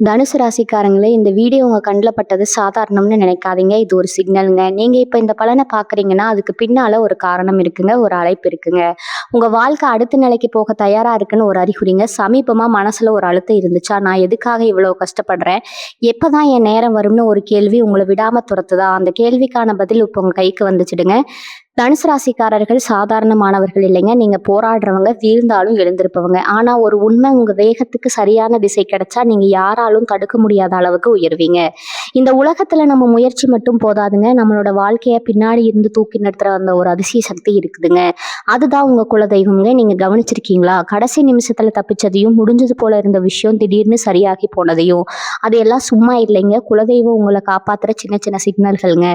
தனுசு ராசிக்காரங்களே, இந்த வீடியோ உங்க கண்ல பட்டது சாதாரணம்னு நினைக்காதீங்க. இது ஒரு சிக்னலுங்க. நீங்க இப்ப இந்த பலன பார்க்குறீங்கன்னா, அதுக்கு பின்னால ஒரு காரணம் இருக்குங்க. ஒரு அழைப்பு இருக்குங்க. உங்க வாழ்க்கை அடுத்த நிலைக்கு போக தயாரா இருக்குன்னு ஒரு அறிகுறிங்க. சமீபமா மனசுல ஒரு அழுத்தம் இருந்துச்சா? நான் எதுக்காக இவ்வளவு கஷ்டப்படுறேன்? எப்பதான் என் நேரம் வரும்னு ஒரு கேள்வி உங்கள விடாம துரத்துதா? அந்த கேள்விக்கான பதில் இப்ப உங்க கைக்கு வந்துச்சுடுங்க. தனுசு ராசிக்காரர்கள் சாதாரணமானவர்கள் இல்லைங்க. நீங்க போராடுறவங்க, வீழ்ந்தாலும் எழுந்திருப்பவங்க. ஆனா ஒரு உண்மை, உங்க வேகத்துக்கு சரியான திசை கிடைச்சா நீங்க யாராலும் தடுக்க முடியாத அளவுக்கு உயர்வீங்க. இந்த உலகத்துல நம்ம முயற்சி மட்டும் போதாதுங்க. நம்மளோட வாழ்க்கைய பின்னாடி இருந்து தூக்கி நிறுத்துற அந்த ஒரு அதிசய சக்தி இருக்குதுங்க. அதுதான் உங்க குலதெய்வம்ங்க. நீங்க கவனிச்சிருக்கீங்களா? கடைசி நிமிஷத்துல தப்பிச்சதையும், முடிஞ்சது போல இருந்த விஷயம் திடீர்னு சரியாகி போனதையும். அது எல்லாம் சும்மா இல்லைங்க. குலதெய்வம் உங்களை காப்பாத்துற சின்ன சின்ன சிக்னல்கள்ங்க.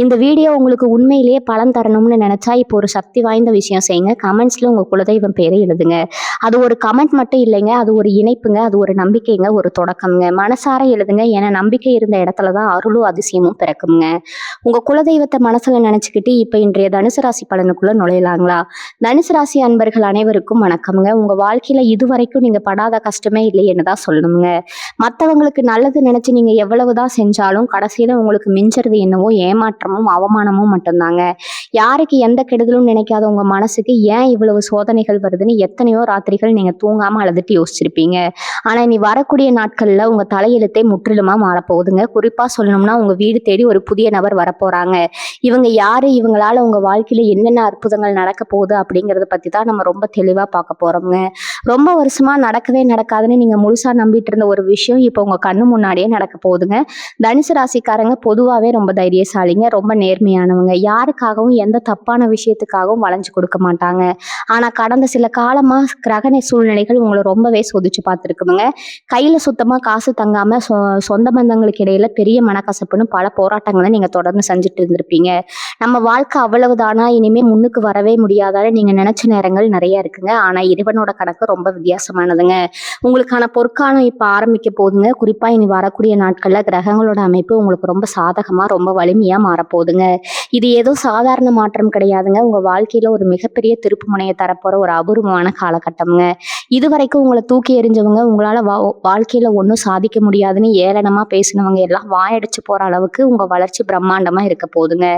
இந்த வீடியோ உங்களுக்கு உண்மையிலேயே பலன் தரணும்னு நினைச்சா இப்போ ஒரு சக்தி வாய்ந்த விஷயம் செய்யுங்க. கமெண்ட்ஸ்ல உங்க குலதெய்வம் பேரை எழுதுங்க. அது ஒரு கமெண்ட் மட்டும் இல்லைங்க. அது ஒரு இணைப்புங்க. அது ஒரு நம்பிக்கைங்க. ஒரு தொடக்கம்ங்க. மனசார எழுதுங்க. ஏன்னா நம்பிக்கை இருந்த இடத்துல தான் அருளும் அதிசயமும் பிறக்குங்க. உங்க குலதெய்வத்தை மனசுல நினைச்சுக்கிட்டு இப்ப இன்றைய தனுசு ராசி பலனுக்குள்ள நுழையலாங்களா? தனுசு ராசி அன்பர்கள் அனைவருக்கும் வணக்கம்ங்க. உங்க வாழ்க்கையில இதுவரைக்கும் நீங்க படாத கஷ்டமே இல்லைன்னு தான் சொல்லணுங்க. மத்தவங்களுக்கு நல்லது நினைச்சு நீங்க எவ்வளவுதான் செஞ்சாலும் கடைசியில உங்களுக்கு மிஞ்சறது என்னவோ ஏமாற்றமும் அவமானமும் மட்டும்தாங்க. யாருக்கு எந்த கெடுதலும் நினைக்காத உங்க மனசுக்கு ஏன் இவ்வளவு சோதனைகள் வருதுன்னு எத்தனையோ ராத்திரிகள் நீங்க தூங்காம அழுதுட்டு யோசிச்சிருப்பீங்க. ஆனா இனி வரக்கூடிய நாட்கள்ல உங்க தலையெழுத்தே முற்றிலுமா மாறப்போகுதுங்க. குறிப்பா சொல்லணும்னா உங்க வீடு தேடி ஒரு புதிய நபர் வரப்போறாங்க. இவங்க யாரு? இவங்களால உங்க வாழ்க்கையில என்னென்ன அற்புதங்கள் நடக்க போகுது அப்படிங்கறத பத்தி தான் நம்ம ரொம்ப தெளிவா பார்க்க போறோம்ங்க. ரொம்ப வருஷமா நடக்கவே நடக்காதுன்னு நீங்க முழுசா நம்பிட்டு இருந்த ஒரு விஷயம் இப்போ உங்க கண்ணு முன்னாடியே நடக்க போகுதுங்க. தனுசு ராசிக்காரங்க பொதுவாவே ரொம்ப தைரியசாலிங்க. ரொம்ப நேர்மையானவங்க. யாருக்காகவும் எந்த தப்பான விஷயத்துக்காகவும் வளைஞ்சு கொடுக்க மாட்டாங்க. ஆனா கடந்த சில காலமா கிரகண சூழ்நிலைகள் உங்களை ரொம்பவே சோதிச்சு பார்த்துருக்குங்க. கையில சுத்தமா காசு தங்காம சொந்த பந்தங்களுக்கு இடையில பெரிய மனக்கசப்புன்னு பல போராட்டங்களை நீங்க தொடர்ந்து செஞ்சுட்டு இருந்திருப்பீங்க. நம்ம வாழ்க்கை அவ்வளவுதானா, இனிமே முன்னுக்கு வரவே முடியாதான்னு நீங்க நினைச்ச நேரங்கள் நிறைய இருக்குங்க. ஆனா இறைவனோட கணக்கு ரொம்ப வித்தியாசமானதுங்க. உங்களுக்கான பொற்காலம் இப்ப ஆரம்பிக்க போகுதுங்க. குறிப்பா இனி வரக்கூடிய நாட்கள்ல கிரகங்களோட அமைப்பு உங்களுக்கு ரொம்ப சாதகமா, ரொம்ப வலிமையா மாறப்போகுதுங்க. இது ஏதோ சாதாரண மாற்றம் கிடையாதுங்க. உங்க வாழ்க்கையில ஒரு மிகப்பெரிய திருப்பு முனையை தரப்போற ஒரு அபூர்வமான காலகட்டம்ங்க. இதுவரைக்கும் உங்களை தூக்கி எறிஞ்சவங்க, உங்களால வாழ்க்கையில ஒன்றும் சாதிக்க முடியாதுன்னு ஏளனமா பேசினவங்க எல்லாம் வாயடிச்சு போற அளவுக்கு உங்க வளர்ச்சி பிரம்மாண்டமா இருக்க போகுதுங்க.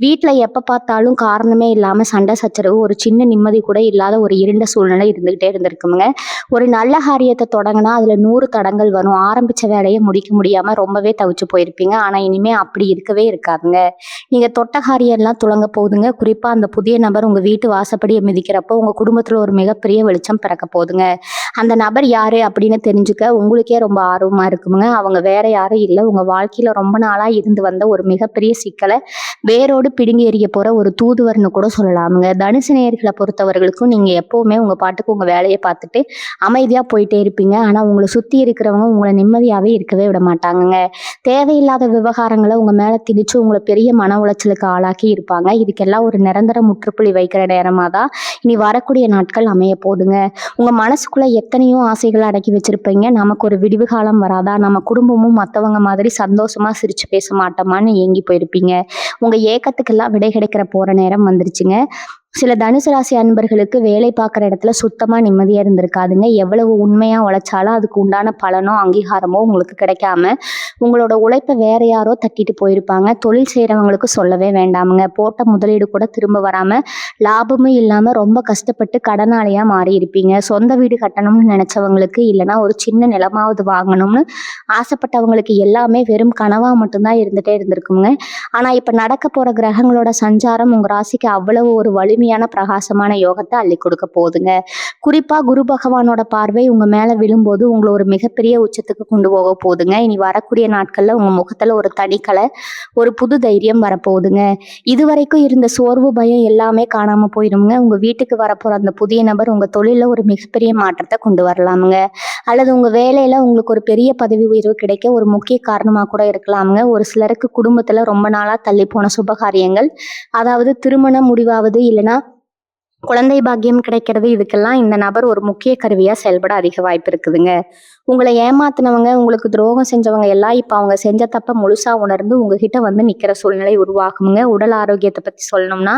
வீட்டுல எப்ப பார்த்தாலும் காரணமே இல்லாம சண்டை சச்சரவு, ஒரு சின்ன நிம்மதி கூட இல்லாத ஒரு இருண்ட சூழ்நிலை இருந்துகிட்டே இருந்திருக்குங்க. ஒரு நல்ல காரியத்தை தொடங்கினா அதுல 100 தடங்கள் வரும். ஆரம்பிச்ச வேலையை முடிக்க முடியாம ரொம்பவே தவிச்சு போயிருப்பீங்க. ஆனா இனிமே அப்படி இருக்கவே இருக்காதுங்க. நீங்க தொட்ட காரியம் எல்லாம் துலங்க போகுதுங்க. குறிப்பா அந்த புதிய நபர் உங்க வீட்டு வாசப்படியை மிதிக்கிறப்போ உங்க குடும்பத்துல ஒரு மிகப்பெரிய வெளிச்சம் பிறக்க போகுதுங்க. அந்த நபர் யாரு அப்படின்னு தெரிஞ்சுக்க உங்களுக்கே ரொம்ப ஆர்வமா இருக்குங்க. அவங்க வேற யாரும் இல்லை, உங்க வாழ்க்கையில ரொம்ப நாளா இருந்து வந்த ஒரு மிகப்பெரிய சிக்கலை வேரோடு பிடுங்கி எறிய போற ஒரு தூதுவர்னு கூட சொல்லலாமுங்க. தனுசு நேயர்களை பொறுத்தவர்களுக்கும் நீங்க எப்பவுமே உங்க பாட்டுக்கு உங்க வேலையை பார்த்துட்டு அமைதியா போயிட்டே இருப்பீங்க. ஆனா உங்களை சுத்தி இருக்கிறவங்க உங்களை நிம்மதியாவே இருக்கவே விட மாட்டாங்கங்க. தேவையில்லாத விவகாரங்களை உங்க மேல திணிச்சு உங்களை பெரிய மன உளைச்சலுக்கு ஆளாக்கி இருப்பாங்க. இதுக்கெல்லாம் ஒரு நிரந்தர முற்றுப்புள்ளி வைக்கிற நேரமா தான் இனி வரக்கூடிய நாட்கள் அமைய போகுதுங்க. உங்க மனசுக்குள்ள எத்தனையோ ஆசைகளை அடக்கி வச்சிருப்பீங்க. நமக்கு ஒரு விடிவு காலம் வராதா, நம்ம குடும்பமும் மத்தவங்க மாதிரி சந்தோஷமா சிரிச்சு பேச மாட்டோமான்னு ஏங்கி போயிருப்பீங்க. உங்க ஏக்கத்துக்கெல்லாம் விடை கிடைக்கிற போற நேரம் வந்துருச்சுங்க. சில தனுசு ராசி அன்பர்களுக்கு வேலை பார்க்குற இடத்துல சுத்தமா நிம்மதியா இருந்திருக்காதுங்க. எவ்வளவு உண்மையா உழைச்சாலும் அதுக்கு உண்டான பலனோ அங்கீகாரமோ உங்களுக்கு கிடைக்காம உங்களோட உழைப்பை வேற யாரோ தட்டிட்டு போயிருப்பாங்க. தொழில் செய்யறவங்களுக்கு சொல்லவே வேண்டாமுங்க. போட்ட முதலீடு கூட திரும்ப வராம, லாபமும் இல்லாம ரொம்ப கஷ்டப்பட்டு கடனாளியா மாறி இருப்பீங்க. சொந்த வீடு கட்டணும்னு நினைச்சவங்களுக்கு, இல்லைன்னா ஒரு சின்ன நிலமாவது வாங்கணும்னு ஆசைப்பட்டவங்களுக்கு எல்லாமே வெறும் கனவா மட்டும்தான் இருந்துட்டே இருந்திருக்குங்க. ஆனா இப்ப நடக்க போற கிரகங்களோட சஞ்சாரம் உங்க ராசிக்கு அவ்வளவு ஒரு வலிமையான பிரகாசமான யோகத்தை அள்ளி கொடுக்க போகுதுங்க. குறிப்பா குரு பகவானோட பார்வை உங்க மேல விழும்போது உங்களை ஒரு மிகப்பெரிய உச்சத்துக்கு கொண்டு போக போகுதுங்க. இனி வரக்கூடிய நாட்கள்ல உங்க முகத்துல ஒரு தனிக்கலை, ஒரு புது தைரியம் வரப்போகுதுங்க. இதுவரைக்கும் இருந்த சோர்வு, பயம் எல்லாமே காணாம போயிருங்க. உங்க வீட்டுக்கு வரப்போற அந்த புதிய நபர் உங்க தொழில ஒரு மிகப்பெரிய மாற்றத்தை கொண்டு வரலாமுங்க. அல்லது உங்க வேலையில உங்களுக்கு ஒரு பெரிய பதவி உயர்வு கிடைக்க ஒரு முக்கிய காரணமா கூட இருக்கலாமுங்க. ஒரு சிலருக்கு குடும்பத்துல ரொம்ப நாளா தள்ளி போன சுபகாரியங்கள், அதாவது திருமணம் முடிவாவது, இல்லைன்னா குழந்தை பாக்கியம் கிடைக்கிறது இதுக்கெல்லாம் இந்த நபர் ஒரு முக்கிய கருவியா செயல்பட அதிக வாய்ப்பு இருக்குதுங்க. உங்கள ஏமாத்துனவங்க, உங்களுக்கு துரோகம் செஞ்சவங்க எல்லாம் இப்ப அவங்க செஞ்ச தப்ப முழுசா உணர்ந்து உங்ககிட்ட வந்து நிக்கிற சூழ்நிலை உருவாகுங்க. உடல் ஆரோக்கியத்த பத்தி சொல்லணும்னா,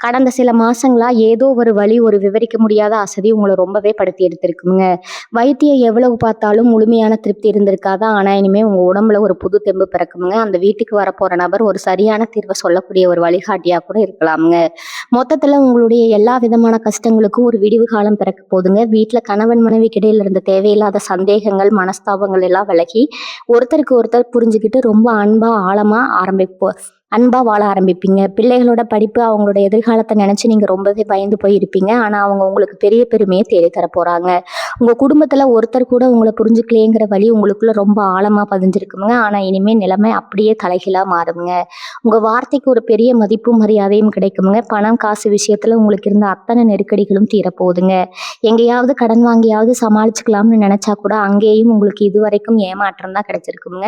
கடந்த சில மாசங்களா ஏதோ ஒரு வலி, ஒரு விவரிக்க முடியாத அசதி உங்கள ரொம்பவே படுத்தி எடுத்திருக்குங்க. வைத்தியம் எவ்வளவு பார்த்தாலும் முழுமையான திருப்தி இருந்திருக்காது. ஆனா இனிமே உங்க உடம்புல ஒரு புது தெம்பு பிறக்குமுங்க. அந்த வீட்டுக்கு வரப்போற நபர் ஒரு சரியான தீர்வ சொல்லக்கூடிய ஒரு வழிகாட்டியா கூட இருக்கலாமுங்க. மொத்தத்துல உங்களுடைய எல்லா விதமான கஷ்டங்களுக்கும் ஒரு விடிவு காலம் பிறக்க போதுங்க. வீட்ல கணவன் மனைவிக்கு இடையில இருந்த தேவையில்லாத சந்தேகங்கள், மனஸ்தாபங்கள் எல்லாம் விலகி, ஒருத்தருக்கு ஒருத்தர் புரிஞ்சுகிட்டு ரொம்ப அன்பா, ஆழமா அன்பா வாழ ஆரம்பிப்பீங்க. பிள்ளைகளோட படிப்பு, அவங்களோட எதிர்காலத்த நினைச்சு நீங்க ரொம்பவே பயந்து போய் இருப்பீங்க. ஆனா அவங்க உங்களுக்கு பெரிய பெருமைய தேடி தர போறாங்க. உங்க குடும்பத்துல ஒருத்தர் கூட உங்கள புரிஞ்சுக்கலையேங்கிற வலி உங்களுக்குள்ள ரொம்ப ஆழமா பதிஞ்சிருக்குங்க. ஆனா இனிமே நிலைமை அப்படியே தலைகீழா மாறுங்க. உங்க வார்த்தைக்கு ஒரு பெரிய மதிப்பும் மரியாதையும் கிடைக்குமுங்க. பணம், காசு விஷயத்துல உங்களுக்கு இருந்த அத்தனை நெருக்கடிகளும் தீரப்போகுதுங்க. எங்கேயாவது கடன் வாங்கியாவது சமாளிச்சுக்கலாம்னு நினைச்சா கூட அங்கேயும் உங்களுக்கு இதுவரைக்கும் ஏமாற்றம் தான் கிடைச்சிருக்குங்க.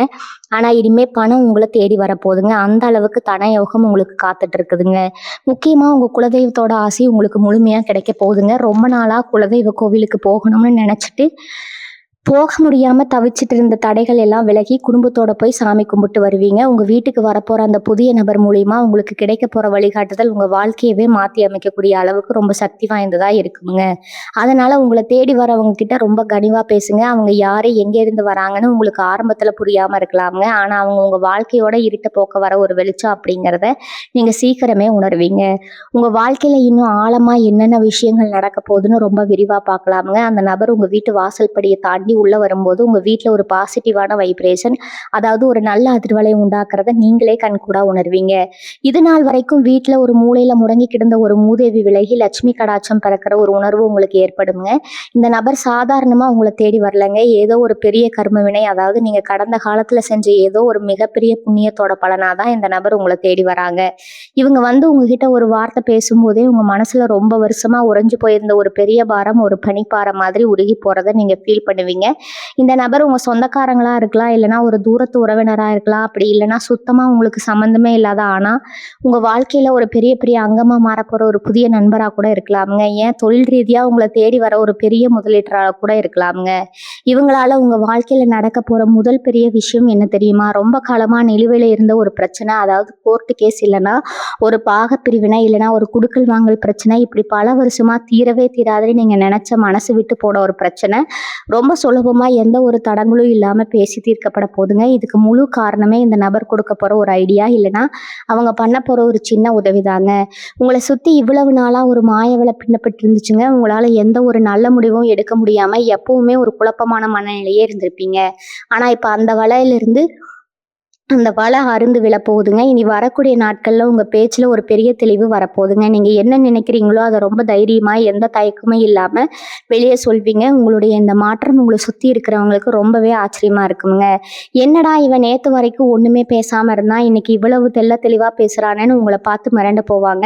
ஆனா இனிமே பணம் உங்கள தேடி வரப்போகுதுங்க. அந்த அளவுக்கு தன யோகம் உங்களுக்கு காத்துட்டு இருக்குதுங்க. முக்கியமா உங்க குலதெய்வத்தோட ஆசி உங்களுக்கு முழுமையா கிடைக்க போகுதுங்க. ரொம்ப நாளா குலதெய்வ கோவிலுக்கு போகணும்னு நினைச்சிட்டு போக முடியாம தவிச்சிட்டு இருந்த தடைகள் எல்லாம் விலகி குடும்பத்தோட போய் சாமி கும்பிட்டு வருவீங்க. உங்க வீட்டுக்கு வரப்போற அந்த புதிய நபர் மூலியமா உங்களுக்கு கிடைக்க போற வழிகாட்டுதல் உங்க வாழ்க்கையவே மாத்தி அமைக்கக்கூடிய அளவுக்கு ரொம்ப சக்தி வாய்ந்ததா இருக்குங்க. அதனால உங்களை தேடி வரவங்க கிட்ட ரொம்ப கனிவா பேசுங்க. அவங்க யாரு, எங்க இருந்து வராங்கன்னு உங்களுக்கு ஆரம்பத்துல புரியாம இருக்கலாமுங்க. ஆனா அவங்க உங்க வாழ்க்கையோட இருட்ட போக்க வர ஒரு வெளிச்சம் அப்படிங்கிறத நீங்க சீக்கிரமே உணர்வீங்க. உங்க வாழ்க்கையில இன்னும் ஆழமா என்னென்ன விஷயங்கள் நடக்க போகுதுன்னு ரொம்ப விரிவா பார்க்கலாமுங்க. அந்த நபர் உங்க வீட்டு வாசல் படியை தாண்டி உள்ள வரும்போது உங்க வீட்டுல ஒரு பாசிட்டிவான வைப்ரேஷன், அதாவது ஒரு நல்ல அதிர்வலை உண்டாக்குறத நீங்களே கண்கூடா உணர்வீங்க. இது நாள் வரைக்கும் வீட்டுல ஒரு மூலையில முடங்கி கிடந்த ஒரு மூதேவி விலகி லட்சுமி கடாட்சம் பிறக்கிற ஒரு உணர்வு உங்களுக்கு ஏற்படுங்க. இந்த நபர் சாதாரணமா உங்களை தேடி வரலங்க. ஏதோ ஒரு பெரிய கர்ம வினை, அதாவது நீங்க கடந்த காலத்துல செஞ்ச ஏதோ ஒரு மிகப்பெரிய புண்ணியத்தோட பலனாதான் இந்த நபர் உங்களை தேடி வராங்க. இவங்க வந்து உங்ககிட்ட ஒரு வார்த்தை பேசும்போதே உங்க மனசுல ரொம்ப வருஷமா உறைஞ்சு போயிருந்த ஒரு பெரிய பாரம் ஒரு பனிப்பாறை மாதிரி உருகி போறதை நீங்க ஃபீல் பண்ணுவீங்க. இந்த நபர் உங்க சொந்தக்காரங்களா இருக்கலாம், இல்லைன்னா ஒரு தூரத்து உறவினரா இருக்கலாம், அப்படி இல்லைன்னா சுத்தமா உங்களுக்கு சம்மந்தமே இல்லாத ஆனா உங்க வாழ்க்கையில ஒரு பெரிய பெரிய அங்கமா மாறப்போற ஒரு புதிய நண்பரா கூட இருக்கலாமுங்க. ஏன் தொழில் ரீதியா உங்களை தேடி வர ஒரு பெரிய முதலீட்டரா கூட இருக்கலாமுங்க. இவங்களால உங்க வாழ்க்கையில நடக்க போற முதல் பெரிய விஷயம் என்ன தெரியுமா? ரொம்ப காலமா நிலுவையில இருந்த ஒரு பிரச்சனை, அதாவது கோர்ட்டு கேஸ், இல்லைன்னா ஒரு பாக பிரிவினை, இல்லைன்னா ஒரு குடுக்கல் வாங்கல் பிரச்சனை, இப்படி பல வருஷமா தீரவே தீராதுன்னு நீங்க நினைச்ச மனசு விட்டு போன ஒரு பிரச்சனை ரொம்ப சுலபமா எந்த ஒரு தடங்களும் இல்லாம பேசி தீர்க்கப்பட போதுங்க. இதுக்கு முழு காரணமே இந்த நபர் கொடுக்க போற ஒரு ஐடியா, இல்லைன்னா அவங்க பண்ண போற ஒரு சின்ன உதவிதாங்க. உங்களை சுத்தி இவ்வளவு நாளா ஒரு மாயவலை பின்னப்பட்டு இருந்துச்சுங்க. உங்களால எந்த ஒரு நல்ல முடிவும் எடுக்க முடியாம எப்பவுமே ஒரு குழப்பமான மனநிலையே இருந்திருப்பீங்க. ஆனா இப்ப அந்த வலை அருந்து விழப்போகுதுங்க. இனி வரக்கூடிய நாட்கள்ல உங்க பேச்சுல ஒரு பெரிய தெளிவு வரப்போகுதுங்க. நீங்க என்ன நினைக்கிறீங்களோ அதை ரொம்ப தைரியமா எந்த தயக்கமும் இல்லாம வெளியே சொல்வீங்க. உங்களுடைய இந்த மாற்றம் உங்களை சுத்தி இருக்கிறவங்களுக்கு ரொம்பவே ஆச்சரியமா இருக்குங்க. என்னடா இவன் நேத்து வரைக்கும் ஒண்ணுமே பேசாம இருந்தா இன்னைக்கு இவ்வளவு தெளிவா பேசுறானேன்னு உங்களை பார்த்து மிரண்டு போவாங்க.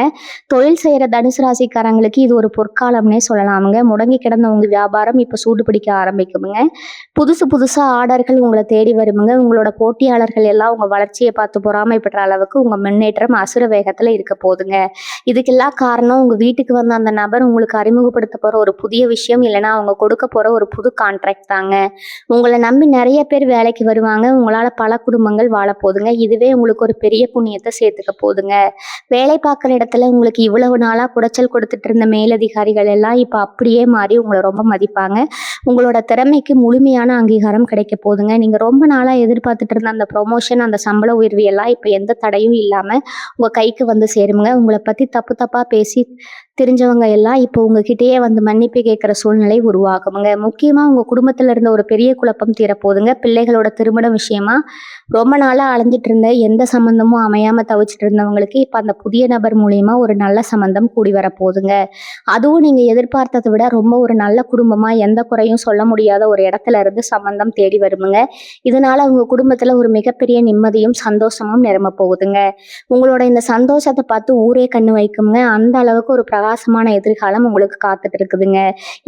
தொழில் செய்யற தனுசு ராசிக்காரங்களுக்கு இது ஒரு பொற்காலம்னே சொல்லலாமுங்க. முடங்கி கிடந்த உங்க வியாபாரம் இப்ப சூடு பிடிக்க ஆரம்பிக்குமுங்க. புதுசு புதுசா ஆர்டர்கள் உங்களை தேடி வருமுங்க. உங்களோட போட்டியாளர்கள் எல்லாம் உங்க வளர்ச்சியை பார்த்து பொறாமைப்படுற அளவுக்கு உங்க முன்னேற்றம் அசுர வேகத்துல இருக்க போகுதுங்க. இதுக்கெல்லாம் காரணம் உங்க வீட்டுக்கு வந்த அந்த நபர் உங்களுக்கு அறிமுகப்படுத்த போற ஒரு புதிய விஷயம், இல்லைன்னா அவங்க கொடுக்க போற ஒரு புது கான்ட்ராக்ட் தாங்க. உங்களை நம்பி நிறைய பேர் வேலைக்கு வருவாங்க. உங்களால பல குடும்பங்கள் வாழ போதுங்க. இதுவே உங்களுக்கு ஒரு பெரிய புண்ணியத்தை சேர்த்துக்க போதுங்க. வேலை பார்க்குற இடத்துல உங்களுக்கு இவ்வளவு நாளா குடைச்சல் கொடுத்துட்டு இருந்த மேலதிகாரிகள் எல்லாம் இப்ப அப்படியே மாறி உங்களை ரொம்ப மதிப்பாங்க. உங்களோட திறமைக்கு முழுமையான அங்கீகாரம் கிடைக்க போதுங்க. நீங்க ரொம்ப நாளா எதிர்பார்த்துட்டு இருந்த அந்த ப்ரொமோஷன், அந்த சம்பள உயர்வு எல்லாம் இப்ப எந்த தடையும் இல்லாம உங்க கைக்கு வந்து சேருங்க. உங்களை பத்தி தப்பு தப்பா பேசி தெரிஞ்சவங்க எல்லாம் இப்போ உங்ககிட்டயே வந்து மன்னிப்பு கேட்குற சூழ்நிலை உருவாகுங்க. முக்கியமா உங்க குடும்பத்துல இருந்த ஒரு பெரிய குழப்பம் தீரப்போகுதுங்க. பிள்ளைகளோட திருமண விஷயமா ரொம்ப நாளா அலைஞ்சிட்டு இருந்த எந்த சம்பந்தமும் அமையாம தவிச்சிட்டு இருந்தவங்களுக்கு இப்ப அந்த புதிய நபர் மூலியமா ஒரு நல்ல சம்பந்தம் கூடி வரப்போகுதுங்க. அதுவும் நீங்க எதிர்பார்த்ததை விட ரொம்ப ஒரு நல்ல குடும்பமா எந்த குறையும் சொல்ல முடியாத ஒரு இடத்துல இருந்து சம்பந்தம் தேடி வருமுங்க. இதனால உங்க குடும்பத்துல ஒரு மிகப்பெரிய நிம்மதியும் சந்தோஷமும் நிரம்ப போகுதுங்க. உங்களோட இந்த சந்தோஷத்தை பார்த்து ஊரே கண்ணு வைக்குங்க. அந்த அளவுக்கு ஒரு பிரகாசமான எதிர்காலம் உங்களுக்கு காத்துட்டு இருக்குதுங்க.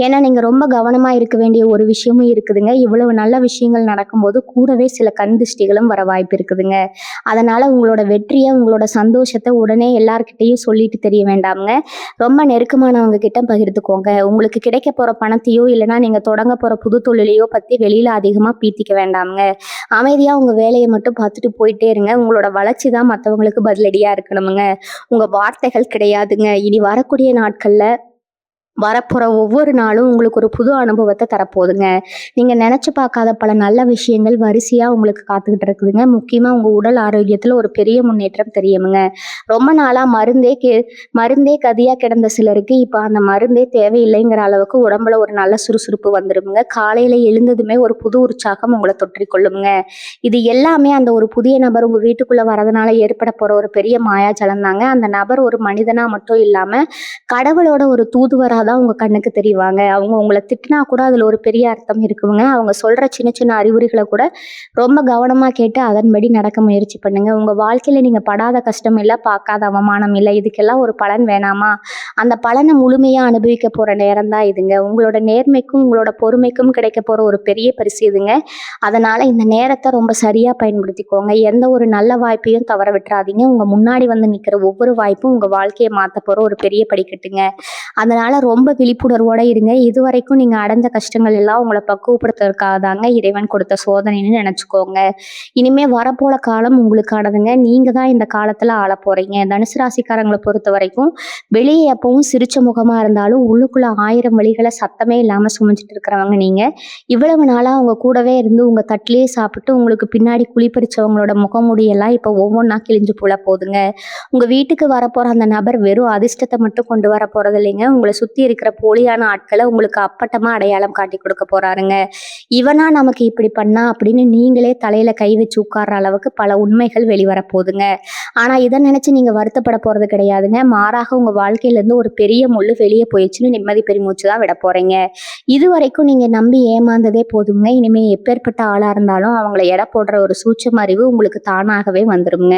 ஏன்னா நீங்க ரொம்ப கவனமா இருக்க வேண்டிய ஒரு விஷயமும் இருக்குதுங்க. இவ்வளவு நல்ல விஷயங்கள் நடக்கும்போது கூடவே சில கண் திருஷ்டிகளும் வர வாய்ப்பு இருக்குதுங்க. அதனால உங்களோட வெற்றியை, உங்களோட சந்தோஷத்தை உடனே எல்லார்கிட்டையும் சொல்லிட்டு தெரிய வேண்டாம்ங்க. ரொம்ப நெருக்கமானவங்க கிட்ட பகிர்ந்துக்கோங்க. உங்களுக்கு கிடைக்க போற பணத்தையோ இல்லைன்னா நீங்க தொடங்க போற புது தொழிலையோ பத்தி வெளியில அதிகமா பீத்திக்க வேண்டாம்ங்க. அமைதியா உங்க வேலையை மட்டும் பார்த்துட்டு போயிட்டே இருங்க. உங்களோட வளர்ச்சி தான் மற்றவங்களுக்கு பதிலடியா இருக்கணுமுங்க. உங்க வார்த்தைகள் கிடையாதுங்க. இனி வரக்கூடிய நாட்கள்ல வரப்போற ஒவ்வொரு நாளும் உங்களுக்கு ஒரு புது அனுபவத்தை தரப்போகுதுங்க. நீங்க நினைச்சு பார்க்காத பல நல்ல விஷயங்கள் வரிசையா உங்களுக்கு காத்துக்கிட்டு இருக்குதுங்க. முக்கியமா உங்க உடல் ஆரோக்கியத்துல ஒரு பெரிய முன்னேற்றம் தெரியுமுங்க. ரொம்ப நாளா மருந்தே கதியா கிடந்த சிலருக்கு இப்ப அந்த மருந்தே தேவையில்லைங்கிற அளவுக்கு உடம்புல ஒரு நல்ல சுறுசுறுப்பு வந்துருமுங்க. காலையில எழுந்ததுமே ஒரு புது உற்சாகம் உங்களை தொற்றிக்கொள்ளுமுங்க. இது எல்லாமே அந்த ஒரு புதிய நபர் உங்க வீட்டுக்குள்ள வரதுனால ஏற்பட போற ஒரு பெரிய மாயாஜலம் தாங்க. அந்த நபர் ஒரு மனிதனா மட்டும் இல்லாம கடவுளோட ஒரு தூதுவரா தான் உங்க கண்ணுக்கு தெரிவாங்க. அவங்க உங்களை திட்டினா கூட அதுல ஒரு பெரிய அர்த்தம் இருக்குங்க. அவங்க சொல்ற சின்ன சின்ன அறிகுறிகளை கூட ரொம்ப கவனமா கேட்டு அதன்படி நடக்க முயற்சி பண்ணுங்க. உங்க வாழ்க்கையில நீங்க படாத கஷ்டம் இல்லை, பார்க்காத அவமானம் இல்லை. இதுக்கெல்லாம் ஒரு பலன் வேணாமா? அந்த பலனை முழுமையா அனுபவிக்க போற நேரம் தான் இதுங்க. உங்களோட நேர்மைக்கும் உங்களோட பொறுமைக்கும் கிடைக்க போற ஒரு பெரிய பரிசு இதுங்க. அதனால இந்த நேரத்தை ரொம்ப சரியா பயன்படுத்திக்கோங்க. எந்த ஒரு நல்ல வாய்ப்பையும் தவற விட்டுறாதீங்க. உங்க முன்னாடி வந்து நிக்கிற ஒவ்வொரு வாய்ப்பும் உங்க வாழ்க்கையை மாத்த போற ஒரு பெரிய படிக்கட்டுங்க. அதனால ரொம்ப விழிப்புணர்வோட இருங்க. இதுவரைக்கும் நீங்க அடைஞ்ச கஷ்டங்கள் எல்லாம் உங்களை பக்குவப்படுத்துறதுக்காக தாங்க இறைவன் கொடுத்த சோதனைன்னு நினைச்சுக்கோங்க. இனிமே வரப்போற காலம் உங்களுக்கானதுங்க. நீங்க தான் இந்த காலத்துல ஆள போறீங்க. தனுசு ராசிக்காரங்களை பொறுத்த வரைக்கும் வெளியே எப்பவும் சிரிச்ச முகமா இருந்தாலும் உள்ளுக்குள்ள 1000 வழிகளை சத்தமே இல்லாம சுமந்துட்டு இருக்கிறவங்க நீங்க. இவ்வளவு நாளா அவங்க கூடவே இருந்து உங்க தட்டிலேயே சாப்பிட்டு உங்களுக்கு பின்னாடி குளிப்பறிச்சவங்களோட முகமூடியெல்லாம் இப்போ ஒவ்வொன்றா கிழிஞ்சு போல போகுதுங்க. உங்க வீட்டுக்கு வரப்போற அந்த நபர் வெறும் அதிர்ஷ்டத்தை மட்டும் கொண்டு வர போறது இல்லைங்க. உங்களை சுத்தி இருக்கிற போலியான ஆட்களை உங்களுக்கு அப்பட்டமா அடையாளம் காட்டி கொடுக்க போறாருங்க. இவனா நமக்கு இப்படி பண்ணா அப்படின்னு நீங்களே தலையில கை வச்சு உட்கார்ற அளவுக்கு பல உண்மைகள் வெளிவர போகுதுங்க. ஆனா இதை நினைச்சு நீங்க வருத்தப்பட போறது கிடையாதுங்க. மாறாக உங்க வாழ்க்கையில இருந்து ஒரு பெரிய முள்ளு வெளியே போயிடுச்சுன்னு நிம்மதி பெருமூச்சு தான் விட போறீங்க. இது வரைக்கும் நீங்க நம்பி ஏமாந்ததே போதுங்க. இனிமே எப்பேற்பட்ட ஆளா இருந்தாலும் அவங்கள எடை போடுற ஒரு சூட்சும அறிவு உங்களுக்கு தானாகவே வந்துருங்க.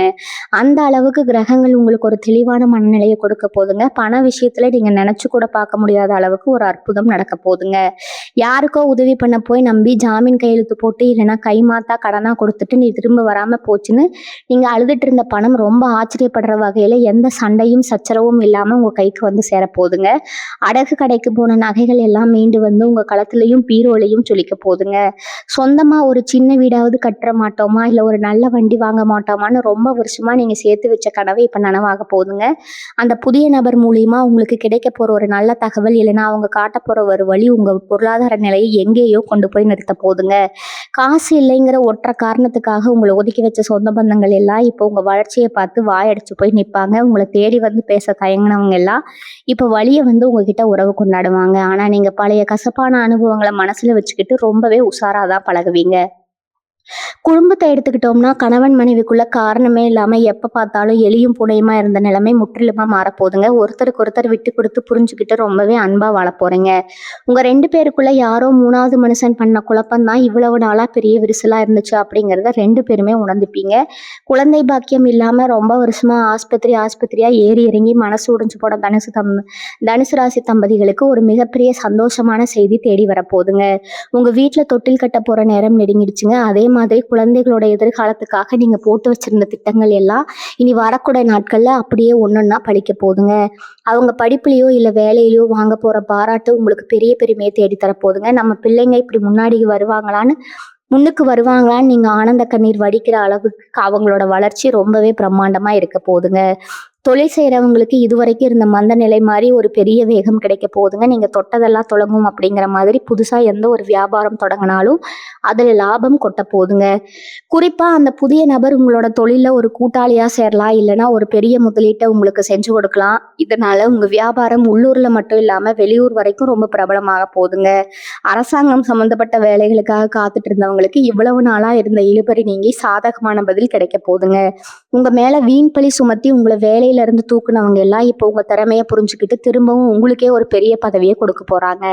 அந்த அளவுக்கு கிரகங்கள் உங்களுக்கு ஒரு தெளிவான மனநிலையை கொடுக்க போதுங்க. பண விஷயத்துல நீங்க நினைச்சு கூட பார்க்க முடியாத அளவுக்கு ஒரு அற்புதம் நடக்க போதுங்க. யாருக்கோ உதவி பண்ண போய் நம்பி ஜாமீன் கையெழுத்து போட்டு இல்லைன்னா கைமாத்தா கடனா கொடுத்துட்டு நீ திரும்ப வராம போச்சுன்னு நீங்க அழுதுட்டு இருந்த பணம் ரொம்ப ஆச்சரியப்படுற வகையில எந்த சண்டையும் சச்சரவும் இல்லாம உங்க கைக்கு வந்து சேர போதுங்க. அடகு கடைக்கு போன நகைகள் எல்லாம் மீண்டு வந்து உங்க களத்திலையும் பீரோலையும் சொலிக்க போதுங்க. சொந்தமா ஒரு சின்ன வீடாவது கட்டுற மாட்டோமா இல்ல ஒரு நல்ல வண்டி வாங்க மாட்டோமான்னு ரொம்ப வருஷமா நீங்க சேர்த்து வச்ச கனவு இப்ப நனவாக போகுதுங்க. அந்த புதிய நபர் மூலியமா உங்களுக்கு கிடைக்க போற ஒரு நல்ல தகவல் இல்லைன்னா அவங்க காட்ட போற ஒரு வழி உங்க பொருளாதார நிலையை எங்கேயோ கொண்டு போய் நிறுத்த போதுங்க. காசு இல்லைங்கிற ஒற்றை காரணத்துக்காக உங்களை ஒதுக்கி வச்ச சொந்த பந்தங்கள் எல்லாம் இப்போ உங்க வளர்ச்சியை பார்த்து வாயடிச்சு போய் நிற்பாங்க. உங்களை தேடி வந்து பேச தயங்கினவங்க எல்லாம் இப்போ வழியை வந்து உங்ககிட்ட உறவு கொண்டாடுவாங்க. ஆனா நீங்க பழைய கசப்பான அனுபவங்களை மனசுல வச்சுக்கிட்டு ரொம்பவே உஷாராதான் பழகுவீங்க. குடும்பத்தை எடுத்துக்கிட்டோம்னா கணவன் மனைவிக்குள்ள காரணமே இல்லாம எப்ப பார்த்தாலும் எலியும் பூனையுமா இருந்த நிலைமை முற்றிலுமா மாறப்போகுதுங்க. ஒருத்தருக்கு ஒருத்தர் விட்டு கொடுத்து புரிஞ்சுக்கிட்டு ரொம்பவே அன்பா வாழ போறீங்க. உங்க 2 பேருக்குள்ள யாரோ 3வது மனுஷன் பண்ண குழப்பம் தான் இவ்வளவு நாளா பெரிய விரிசலா இருந்துச்சு அப்படிங்கிறத 2 பேருமே உணர்ந்துப்பீங்க. குழந்தை பாக்கியம் இல்லாம ரொம்ப வருஷமா ஆஸ்பத்திரியா ஏறி இறங்கி மனசு உடைஞ்சு போன தனுசு ராசி தம்பதிகளுக்கு ஒரு மிகப்பெரிய சந்தோஷமான செய்தி தேடி வரப்போகுதுங்க. உங்க வீட்டுல தொட்டில் கட்ட போற நேரம் நெருங்கிடுச்சுங்க. அதே மாதிரி குழந்தைகளோட எதிர்காலத்துக்காக நீங்க போட்டு வச்சிருந்த திட்டங்கள் எல்லாம் இனி வரக்கூடிய நாட்கள்ல அப்படியே ஒன்னொன்னா பழிக்க போகுதுங்க. அவங்க படிப்புலையோ இல்ல வேலையிலயோ வாங்க போற பாராட்டு உங்களுக்கு பெரிய பெருமையை தேடி தரப்போகுதுங்க. நம்ம பிள்ளைங்க இப்படி முன்னுக்கு வருவாங்களான்னு நீங்க ஆனந்த கண்ணீர் வடிக்கிற அளவுக்கு அவங்களோட வளர்ச்சி ரொம்பவே பிரம்மாண்டமா இருக்க போகுதுங்க. தொழில் செய்கிறவங்களுக்கு இதுவரைக்கும் இருந்த மந்த நிலை மாதிரி ஒரு பெரிய வேகம் கிடைக்க போகுதுங்க. நீங்கள் தொட்டதெல்லாம் தொடங்கும் அப்படிங்கிற மாதிரி புதுசாக எந்த ஒரு வியாபாரம் தொடங்கினாலும் அதில் லாபம் கொட்ட போகுதுங்க. குறிப்பாக அந்த புதிய நபர் உங்களோட தொழிலில் ஒரு கூட்டாளியாக சேரலாம், இல்லைன்னா ஒரு பெரிய முதலீட்டை உங்களுக்கு செஞ்சு கொடுக்கலாம். இதனால உங்கள் வியாபாரம் உள்ளூரில் மட்டும் இல்லாமல் வெளியூர் வரைக்கும் ரொம்ப பிரபலமாக போகுதுங்க. அரசாங்கம் சம்மந்தப்பட்ட வேலைகளுக்காக காத்துட்டு இருந்தவங்களுக்கு இவ்வளவு நாளாக இருந்த இழுபறி நீங்கி சாதகமான பதில் கிடைக்க போகுதுங்க. உங்கள் மேலே வீண் பழி சுமத்தி உங்களை வேலையை நிலையிலேருந்து தூக்குனவங்க எல்லாம் இப்போ உங்கள் திறமையை புரிஞ்சுக்கிட்டு திரும்பவும் உங்களுக்கே ஒரு பெரிய பதவியை கொடுக்க போகிறாங்க.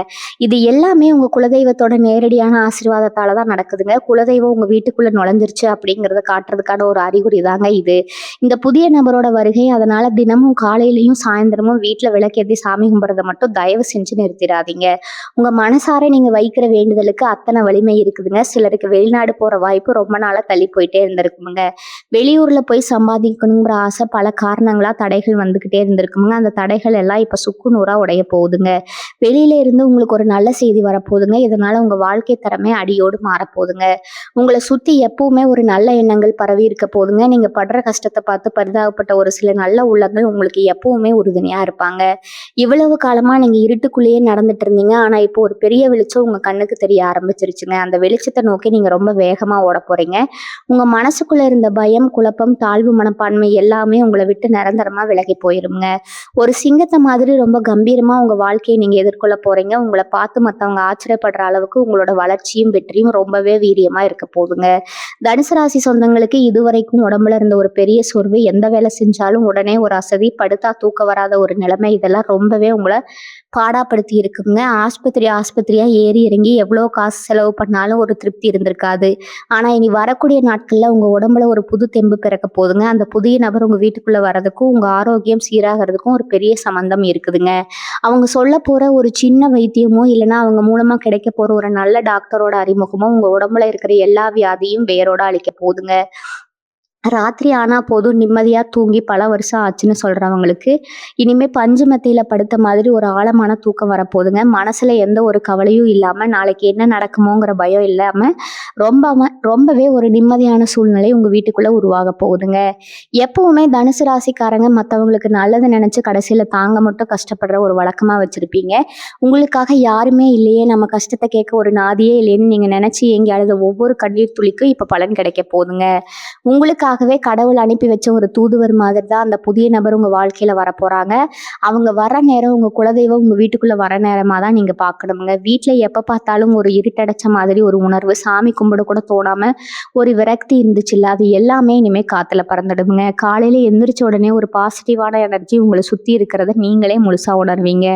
இது எல்லாமே உங்கள் குலதெய்வத்தோட நேரடியான ஆசீர்வாதத்தால் தான் நடக்குதுங்க. குலதெய்வம் உங்கள் வீட்டுக்குள்ளே நுழைஞ்சிருச்சு அப்படிங்கிறத காட்டுறதுக்கான ஒரு அறிகுறி தாங்க இது. இந்த புதிய நபரோட வருகை அதனால் தினமும் காலையிலையும் சாயந்தரமும் வீட்டில் விளக்கேற்றி சாமி கும்பிட்றத மட்டும் தயவு செஞ்சு நிறுத்திடாதீங்க. உங்கள் மனசார நீங்கள் வைக்கிற வேண்டுதலுக்கு அத்தனை வலிமை இருக்குதுங்க. சிலருக்கு வெளிநாடு போகிற வாய்ப்பு ரொம்ப நாளாக தள்ளி போயிட்டே இருந்திருக்குமுங்க. வெளியூரில் போய் சம்பாதிக்கணுங்கிற ஆசை பல காரணங்களாக தடைகள் வந்துக்கிட்டே இருந்திருக்குமுங்க. அந்த தடைகள் எல்லாம் இப்போ சுக்கு நூறாக உடைய போகுதுங்க. வெளியில இருந்து உங்களுக்கு ஒரு நல்ல செய்தி வரப்போகுதுங்க. இதனால் உங்கள் வாழ்க்கை தரமே அடியோடு மாறப்போகுதுங்க. உங்களை சுற்றி எப்பவுமே ஒரு நல்ல எண்ணங்கள் பரவி இருக்க போதுங்க. நீங்கள் படுற கஷ்டத்தை பார்த்து பரிதாபப்பட்ட ஒரு சில நல்ல உள்ளங்கள் உங்களுக்கு எப்பவுமே உறுதுணையாக இருப்பாங்க. இவ்வளவு காலமாக நீங்கள் இருட்டுக்குள்ளேயே நடந்துட்டு இருந்தீங்க. ஆனால் இப்போ ஒரு பெரிய வெளிச்சம் உங்கள் கண்ணுக்கு தெரிய ஆரம்பிச்சிருச்சுங்க. அந்த வெளிச்சத்தை நோக்கி நீங்கள் ரொம்ப வேகமாக ஓட போகிறீங்க. உங்கள் மனசுக்குள்ளே இருந்த பயம், குழப்பம், தாழ்வு மனப்பான்மை எல்லாமே உங்களை விட்டு நிரந்தரமாக விலகி போயிருங்க. ஒரு சிங்கத்தை மாதிரி ரொம்ப கம்பீரமாக உங்கள் வாழ்க்கையை நீங்கள் எதிர்கொள்ள போகிறீங்க. உங்களை பார்த்து மற்றவங்க ஆச்சரியப்படுற அளவுக்கு உங்களோட வளர்ச்சியும் வெற்றியும் ரொம்பவே வீரியமாக இருக்க போகுதுங்க. தனுசு ராசி சொந்தங்களுக்கு இதுவரைக்கும் உடம்புல இருந்த ஒரு பெரிய சோர்வு, எந்த வேலை செஞ்சாலும் உடனே ஒரு அசதி, படுத்தா தூக்க வராத ஒரு நிலைமை, இதெல்லாம் ரொம்பவே உங்களை பாடாப்படுத்தி இருக்குங்க. ஆஸ்பத்திரியா ஏறி இறங்கி எவ்வளோ காசு செலவு பண்ணாலும் ஒரு திருப்தி இருந்திருக்காது. ஆனால் இனி வரக்கூடிய நாட்களில் உங்கள் உடம்புல ஒரு புது தெம்பு பிறக்க போதுங்க. அந்த புதிய நபர் உங்கள் வீட்டுக்குள்ளே வர்றதுக்கும் உங்கள் ஆரோக்கியம் சீராகிறதுக்கும் ஒரு பெரிய சம்பந்தம் இருக்குதுங்க. அவங்க சொல்ல போகிற ஒரு சின்ன வைத்தியமோ இல்லைன்னா அவங்க மூலமாக கிடைக்க போகிற ஒரு நல்ல டாக்டரோட அறிமுகமோ உங்கள் உடம்புல இருக்கிற எல்லா வியாதியும் வேரோட அழிக்க போகுதுங்க. ராத்திரி ஆனால் போதும் நிம்மதியாக தூங்கி பல வருஷம் ஆச்சுன்னு சொல்கிறவங்களுக்கு இனிமேல் பஞ்சு மெத்தையில் படுத்த மாதிரி ஒரு ஆழமான தூக்கம் வரப்போகுதுங்க. மனசில் எந்த ஒரு கவலையும் இல்லாமல் நாளைக்கு என்ன நடக்குமோங்கிற பயம் இல்லாமல் ரொம்பவே ஒரு நிம்மதியான சூழ்நிலை உங்கள் வீட்டுக்குள்ளே உருவாக போகுதுங்க. எப்பவுமே தனுசு ராசிக்காரங்க மற்றவங்களுக்கு நல்லது நினச்சி கடைசியில் தாங்க மட்டும் கஷ்டப்படுற ஒரு வழக்கமாக வச்சுருப்பீங்க. உங்களுக்காக யாருமே இல்லையே, நம்ம கஷ்டத்தை கேட்க ஒரு நாதியே இல்லையேன்னு நீங்கள் நினச்சி ஏங்கி அழுத ஒவ்வொரு கண்ணீர் துளிக்கும் இப்போ பலன் கிடைக்க போகுதுங்க. உங்களுக்காகவே கடவுள் அனுப்பி வச்ச ஒரு தூதுவர் மாதிரி தான் அந்த புதிய நபர் உங்கள் வாழ்க்கையில் வரப்போகிறாங்க. அவங்க வர நேரம் உங்கள் குலதெய்வம் உங்கள் வீட்டுக்குள்ளே வர நேரமாக தான் நீங்கள் பார்க்கணுங்க. வீட்டில் எப்போ பார்த்தாலும் ஒரு இருட்டடைச்ச மாதிரி ஒரு உணர்வு, சாமி கும்பிட கூட தோணாமல் ஒரு விரக்தி இருந்துச்சுல்ல, அது எல்லாமே இனிமேல் காற்றுல பறந்துடுங்க. காலையில் எந்திரிச்ச உடனே ஒரு பாசிட்டிவான எனர்ஜி உங்களை சுற்றி இருக்கிறத நீங்களே முழுசாக உணர்வீங்க.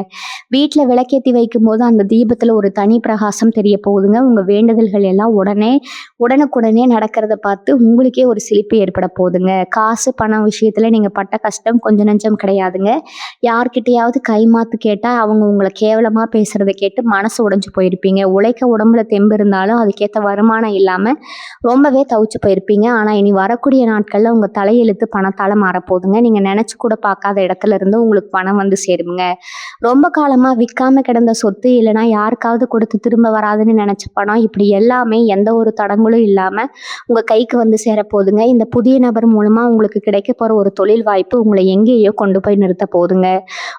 வீட்டில் விளக்கேற்றி வைக்கும் போது அந்த தீபத்தில் ஒரு தனி பிரகாசம் தெரிய போகுதுங்க. உங்கள் வேண்டுதல்கள் எல்லாம் உடனுக்குடனே நடக்கிறத பார்த்து உங்களுக்கே ஒரு சிலிப்பு ஏற்பட போகுதுங்க. காசு பணம் விஷயத்தில் நீங்கள் பட்ட கஷ்டம் கொஞ்சம் நஞ்சம் கிடையாதுங்க. யார்கிட்டையாவது கைமாத்து கேட்டால் அவங்க உங்களை கேவலமாக பேசுகிறத கேட்டு மனசு உடைஞ்சு போயிருப்பீங்க. உழைக்க உடம்புல தெம்பு இருந்தாலும் அதுக்கேற்ற வருமானம் இல்லாமல் ரொம்பவே தவிச்சு போயிருப்பீங்க. ஆனால் இனி வரக்கூடிய நாட்களில் உங்கள் தலையெழுத்து பணத்தால் மாறப்போகுதுங்க. நீங்கள் நினச்சி கூட பார்க்காத இடத்துல இருந்து உங்களுக்கு பணம் வந்து சேருங்க. ரொம்ப காலமாக விற்காம கிடந்த சொத்து இல்லைனா யாருக்காவது கொடுத்து திரும்ப வராதுன்னு நினச்ச பணம், இப்படி எல்லாமே எந்த ஒரு தடங்களும் இல்லாமல் உங்கள் கைக்கு வந்து சேரப்போகுதுங்க. இந்த புதிய நபர் மூலமாக உங்களுக்கு கிடைக்க போகிற ஒரு தொழில் வாய்ப்பு உங்களை எங்கேயோ கொண்டு போய் நிறுத்த போகுதுங்க.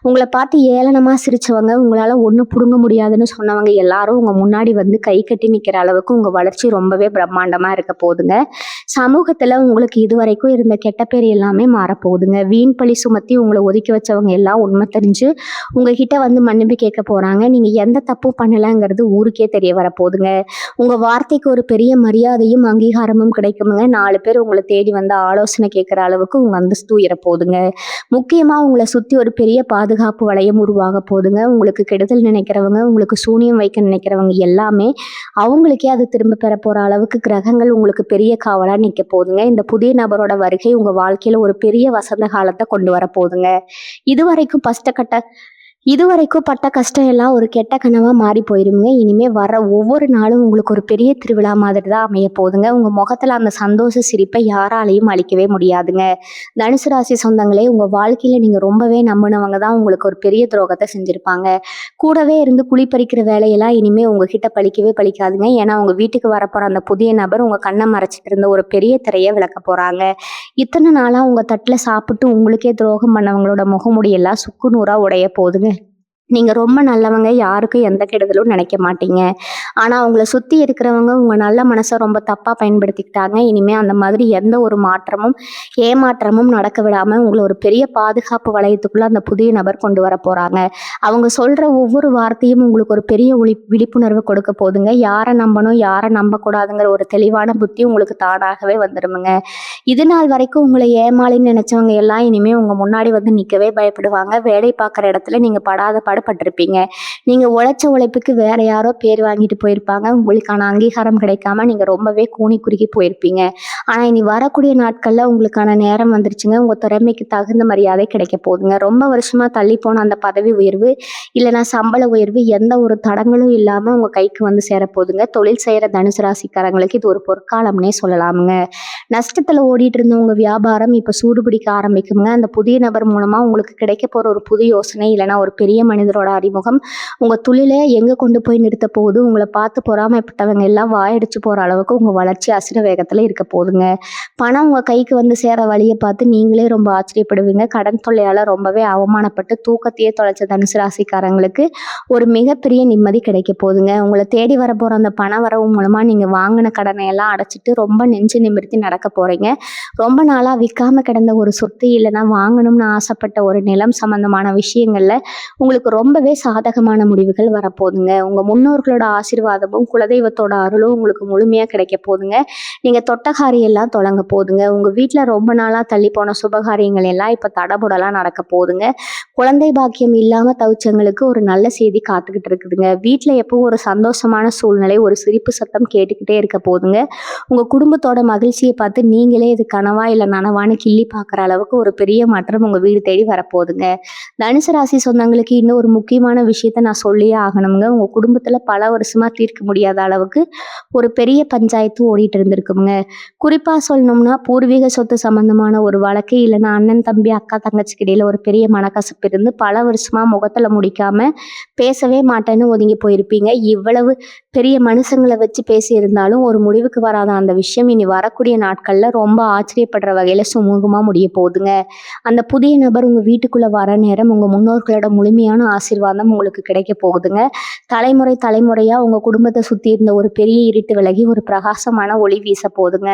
உங்களை பார்த்து ஏளனமாக சிரித்தவங்க, உங்களால் ஒன்றும் பிடுங்க முடியாதுன்னு சொன்னவங்க எல்லாரும் உங்கள் முன்னாடி வந்து கை கட்டி நிற்கிற அளவுக்கு உங்கள் வளர்ச்சி ரொம்பவே பிரம்மாண்டமாக இருக்க போகுதுங்க. சமூகத்தில் உங்களுக்கு இதுவரைக்கும் இருந்த கெட்ட பேர் எல்லாமே மாறப்போகுதுங்க. வீண் பழி சுமத்தி உங்களை ஒதுக்கி வச்சவங்க எல்லாம் உண்மை தெரிஞ்சு உங்ககிட்ட வந்து மன்னிப்பு கேட்க போகிறாங்க. நீங்கள் எந்த தப்பும் பண்ணலைங்கிறது ஊருக்கே தெரிய வரப்போகுதுங்க. உங்கள் வார்த்தைக்கு ஒரு பெரிய மரியாதையும் அங்கீகாரமும் கிடைக்குமுங்க. 4 பேர் உங்களை தேடி வந்து ஆலோசனை கேட்குற அளவுக்கு உங்கள் அந்தஸ்து உயர போகுதுங்க. முக்கியமாக உங்களை சுற்றி ஒரு பெரிய பாதுகாப்பு வளையம் உருவாக போகுதுங்க. உங்களுக்கு கெடுதல் நினைக்கிறவங்க, உங்களுக்கு சூனியம் வைக்க நினைக்கிறவங்க எல்லாமே அவங்களுக்கே அது திரும்ப பெற போகிற அளவுக்கு கிரகங்கள் உங்களுக்கு பெரிய காவலாக நிற்க போகுதுங்க. இந்த புதிய நபரோட வருகை உங்கள் வாழ்க்கையில் ஒரு பெரிய வசந்த காலத்தை கொண்டு வர போகுதுங்க. இதுவரைக்கும் பட்ட கஷ்டம் எல்லாம் ஒரு கெட்ட கனவாக மாறி போயிருங்க. இனிமேல் வர ஒவ்வொரு நாளும் உங்களுக்கு ஒரு பெரிய திருவிழா மாதிரி தான் அமைய போகுதுங்க. உங்கள் முகத்தில் அந்த சந்தோஷ சிரிப்பை யாராலையும் அழிக்கவே முடியாதுங்க. தனுசு ராசி சொந்தங்களே, உங்கள் வாழ்க்கையில் நீங்கள் ரொம்பவே நம்பினவங்க தான் உங்களுக்கு ஒரு பெரிய துரோகத்தை செஞ்சுருப்பாங்க. கூடவே இருந்து குழிப்பறிக்கிற வேலையெல்லாம் இனிமேல் உங்ககிட்ட பழிக்காதுங்க. ஏன்னா உங்கள் வீட்டுக்கு வரப்போகிற அந்த புதிய நபர் உங்கள் கண்ணை மறைச்சிட்டு இருந்த ஒரு பெரிய திரையை விளக்க போகிறாங்க. இத்தனை நாளாக உங்கள் தட்டில் சாப்பிட்டு உங்களுக்கே துரோகம் பண்ணவங்களோட முகமுடியெல்லாம் சுக்கு நூறாக உடைய போகுதுங்க. நீங்க ரொம்ப நல்லவங்க. யாருக்கும் எந்த கெடுதலும் நினைக்க மாட்டீங்க. ஆனா, உங்கள சுத்தி இருக்கிறவங்க உங்க நல்ல மனச ரொம்ப தப்பா பயன்படுத்திக்கிட்டாங்க. இனிமே அந்த மாதிரி எந்த ஒரு மாற்றமும், ஏமாற்றமும் நடக்க விடாம உங்கள ஒரு பெரிய பாதுகாப்பு வளையத்துக்குள்ள அந்த புதிய நபர் கொண்டு வரப்போறாங்க. அவங்க சொல்ற ஒவ்வொரு வார்த்தையும் உங்களுக்கு ஒரு பெரிய விழிப்புணர்வு கொடுக்க போதுங்க. யார நம்பணும், யார நம்பக்கூடாதுங்கிற ஒரு தெளிவான புத்தி உங்களுக்கு தானாகவே வந்துருமுங்க. இது நாள் வரைக்கும் உங்கள ஏமாளின்னு நினைச்சவங்க எல்லாம் இனிமே உங்க முன்னாடி வந்து நிக்கவே பயப்படுவாங்க. வேலை பார்க்குற இடத்துல நீங்க படாத பாடுபட்டிருப்பீங்க. நீங்க உழைச்ச உழைப்புக்கு வேற யாரோ பேர் வாங்கிட்டு போயிருப்பாங்க. உங்களுக்கான அங்கீகாரம் கிடைக்காம நீங்க ரொம்பவே கூனி குறுகி போயிருப்பீங்க. ஆனா, இனி வரக்கூடிய நாட்கள்ல உங்களுக்கான நேரம் வந்துருச்சுங்க. உங்க திறமைக்கு தகுந்த மரியாதை கிடைக்க போகுதுங்க. ரொம்ப வருஷமா தள்ளி போன அந்த பதவி உயர்வு, இல்லைன்னா சம்பள உயர்வு எந்த ஒரு தடங்களும் இல்லாம உங்க கைக்கு வந்து சேரப்போகுதுங்க. தொழில் செய்யற தனுசு ராசிக்காரங்களுக்கு இது ஒரு பொற்காலம்னே சொல்லலாமுங்க. நஷ்டத்துல ஓடிட்டு இருந்த உங்க வியாபாரம் இப்ப சூடுபிடிக்க ஆரம்பிக்குங்க. அந்த புதிய நபர் மூலமா உங்களுக்கு கிடைக்க போற ஒரு புது யோசனை, இல்லைன்னா ஒரு பெரிய மனிதரோட அறிமுகம் உங்க தொழிலை எங்க கொண்டு போய் நிறுத்த போகுது, உங்களை பார்த்து பொறாமைப்பட்டவங்க எல்லாம் வாயடிச்சு போற அளவுக்கு உங்க வளர்ச்சி அசுர வேகத்துல இருக்க போகுதுங்க. பணம் உங்க கைக்கு வந்து சேர வழியை பார்த்து நீங்களே ரொம்ப ஆச்சரியப்படுவீங்க. கடன் தொல்லையால ரொம்பவே அவமானப்பட்டு தூக்கத்தையே தொலைச்ச தனுசு ராசிக்காரங்களுக்கு ஒரு மிகப்பெரிய நிம்மதி கிடைக்க போகுதுங்க. உங்களை தேடி வர போற அந்த பண வரவு மூலமா நீங்க வாங்கின கடனை எல்லாம் அடைச்சிட்டு ரொம்ப நெஞ்சு நிமிர்த்தி நடக்க போறீங்க. ரொம்ப நாளா விற்காம கிடந்த ஒரு சொத்து, இல்லைன்னா வாங்கணும்னு ஆசைப்பட்ட ஒரு நிலம் சம்பந்தமான விஷயங்கள்ல உங்களுக்கு ரொம்பவே சாதகமான முடிவுகள் வரப்போகுதுங்க. உங்க முன்னோர்களோட ஆசீர்வாதமும் குலதெய்வத்தோட அருளும் உங்களுக்கு முழுமையா கிடைக்க போகுதுங்க. நீங்க தொட்ட காரியம் எல்லாம் தொடங்க போகுதுங்க. உங்க வீட்டுல ரொம்ப நாளா தள்ளி போன சுபகாரியங்கள் எல்லாம் இப்ப தடபுடலாம் நடக்க போகுதுங்க. குழந்தை பாக்கியம் இல்லாம தவிச்சவங்களுக்கு ஒரு நல்ல செய்தி காத்துக்கிட்டு இருக்குதுங்க. வீட்டுல எப்பவும் ஒரு சந்தோஷமான சூழ்நிலை, ஒரு சிரிப்பு சத்தம் கேட்டுக்கிட்டே இருக்க போகுதுங்க. உங்க குடும்பத்தோட மகிழ்ச்சியை பார்த்து நீங்களே இது கனவா இல்ல நனவான்னு கிள்ளி பார்க்குற அளவுக்கு ஒரு பெரிய மாற்றம் உங்க வீடு தேடி வரப்போகுதுங்க. தனுசு ராசி சொந்தங்களுக்கு இன்னும் ஒரு முக்கியமான விஷயத்த நான் சொல்லியே ஆகணுங்க. உங்க குடும்பத்துல பல வருஷமா தீர்க்க முடியாத அளவுக்கு ஒரு பெரிய பஞ்சாயத்து ஓடிட்டு இருந்திருக்குங்க. குறிப்பா சொல்லணும்னா, பூர்வீக சொத்து சம்பந்தமான ஒரு வழக்கு, இல்லைன்னா அண்ணன் தம்பி அக்கா தங்கச்சிக்கு இடையில ஒரு பெரிய மனக்கசப்பு இருந்து பல வருஷமா முகத்துல முடிக்காம பேசவே மாட்டேன்னு ஒதுங்கி போயிருப்பீங்க. இவ்வளவு பெரிய மனுஷங்களை வச்சு பேசி இருந்தாலும் ஒரு முடிவுக்கு வராத அந்த விஷயம் இனி வரக்கூடிய நாட்கள்ல ரொம்ப ஆச்சரியப்படுற வகையில சுமூகமா முடிய போகுதுங்க. அந்த புதிய நபர் உங்க வீட்டுக்குள்ள வர நேரம் உங்க முன்னோர்களோட முழுமையான ஆசீர்வாதம் உங்களுக்கு கிடைக்க போகுதுங்க. தலைமுறை தலைமுறையா உங்க குடும்பத்தை சுத்தி இருந்த ஒரு பெரிய இருட்டு விலகி ஒரு பிரகாசமான ஒளி வீச போகுதுங்க.